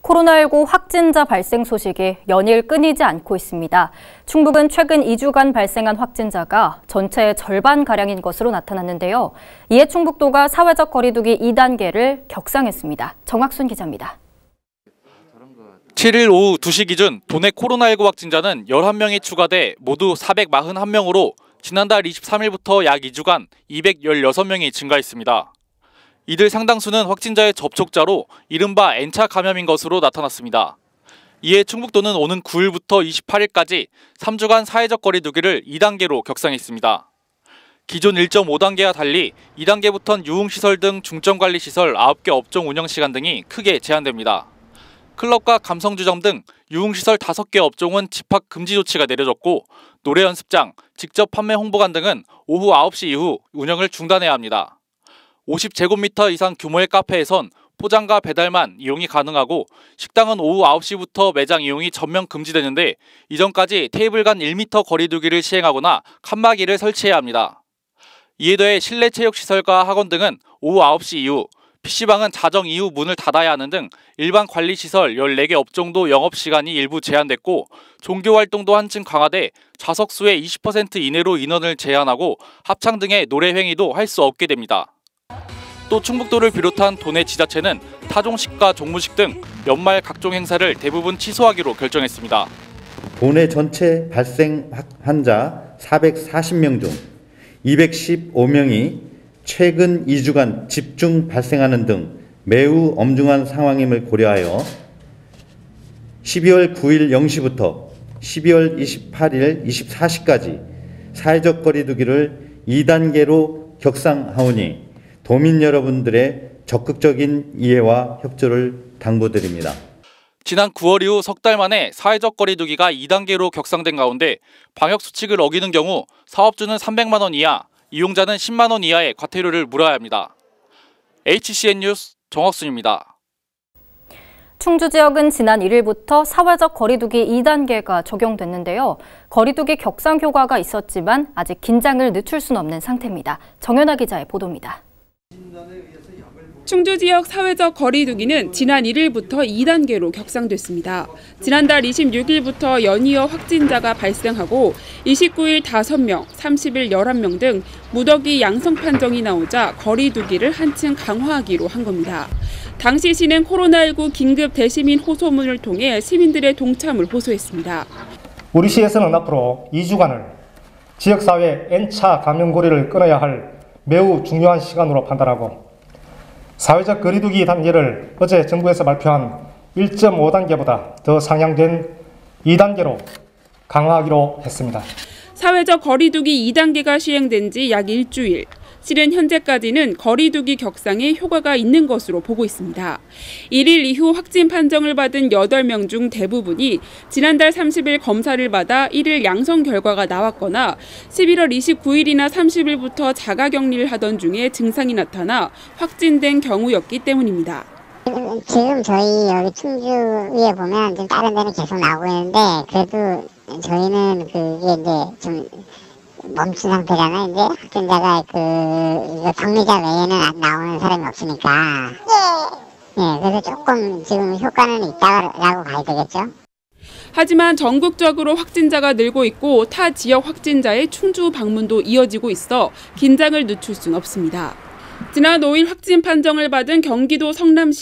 코로나19 확진자 발생 소식이 연일 끊이지 않고 있습니다. 충북은 최근 2주간 발생한 확진자가 전체의 절반가량인 것으로 나타났는데요. 이에 충북도가 사회적 거리두기 2단계를 격상했습니다. 정학순 기자입니다. 7일 오후 2시 기준 도내 코로나19 확진자는 11명이 추가돼 모두 441명으로 지난달 23일부터 약 2주간 216명이 증가했습니다. 이들 상당수는 확진자의 접촉자로 이른바 N차 감염인 것으로 나타났습니다. 이에 충북도는 오는 9일부터 28일까지 3주간 사회적 거리두기를 2단계로 격상했습니다. 기존 1.5단계와 달리 2단계부터는 유흥시설 등 중점관리시설 9개 업종 운영시간 등이 크게 제한됩니다. 클럽과 감성주점 등 유흥시설 5개 업종은 집합 금지 조치가 내려졌고 노래 연습장, 직접 판매 홍보관 등은 오후 9시 이후 운영을 중단해야 합니다. 50제곱미터 이상 규모의 카페에선 포장과 배달만 이용이 가능하고 식당은 오후 9시부터 매장 이용이 전면 금지되는데 이전까지 테이블 간 1m 거리두기를 시행하거나 칸막이를 설치해야 합니다. 이에 더해 실내 체육시설과 학원 등은 오후 9시 이후, PC방은 자정 이후 문을 닫아야 하는 등 일반 관리시설 14개 업종도 영업시간이 일부 제한됐고 종교활동도 한층 강화돼 좌석수의 20% 이내로 인원을 제한하고 합창 등의 노래 행위도 할 수 없게 됩니다. 또 충북도를 비롯한 도내 지자체는 타종식과 종무식 등 연말 각종 행사를 대부분 취소하기로 결정했습니다. 도내 전체 발생 환자 440명 중 215명이 최근 2주간 집중 발생하는 등 매우 엄중한 상황임을 고려하여 12월 9일 0시부터 12월 28일 24시까지 사회적 거리두기를 2단계로 격상하오니 도민 여러분들의 적극적인 이해와 협조를 당부드립니다. 지난 9월 이후 석 달 만에 사회적 거리두기가 2단계로 격상된 가운데 방역수칙을 어기는 경우 사업주는 300만 원 이하, 이용자는 10만 원 이하의 과태료를 물어야 합니다. HCN 뉴스 정학순입니다. 충주 지역은 지난 1일부터 사회적 거리두기 2단계가 적용됐는데요. 거리두기 격상 효과가 있었지만 아직 긴장을 늦출 수는 없는 상태입니다. 정연아 기자의 보도입니다. 충주 지역 사회적 거리두기는 지난 1일부터 2단계로 격상됐습니다. 지난달 26일부터 연이어 확진자가 발생하고 29일 5명, 30일 11명 등 무더기 양성 판정이 나오자 거리두기를 한층 강화하기로 한 겁니다. 당시 시는 코로나19 긴급 대시민 호소문을 통해 시민들의 동참을 호소했습니다. 우리 시에서는 앞으로 2주간을 지역사회 N차 감염고리를 끊어야 할 매우 중요한 시간으로 판단하고 사회적 거리두기 단계를 어제 정부에서 발표한 1.5단계보다 더 상향된 2단계로 강화하기로 했습니다. 사회적 거리두기 2단계가 시행된 지 약 일주일. 실은 현재까지는 거리두기 격상에 효과가 있는 것으로 보고 있습니다. 1일 이후 확진 판정을 받은 8명 중 대부분이 지난달 30일 검사를 받아 1일 양성 결과가 나왔거나 11월 29일이나 30일부터 자가격리를 하던 중에 증상이 나타나 확진된 경우였기 때문입니다. 지금 저희 여기 충주에 보면 좀 다른 데는 계속 나오고 있는데 그래도 저희는 그게 이제 좀 멈춘 상태잖아요. 이제 확진자가 이거 격리자 외에는 안 나오는 사람이 없으니까. 그래서 조금 지금 효과는 있다라고 봐야 되겠죠. 하지만 전국적으로 확진자가 늘고 있고 타 지역 확진자의 충주 방문도 이어지고 있어 긴장을 늦출 수는 없습니다. 지난 5일 확진 판정을 받은 경기도 성남시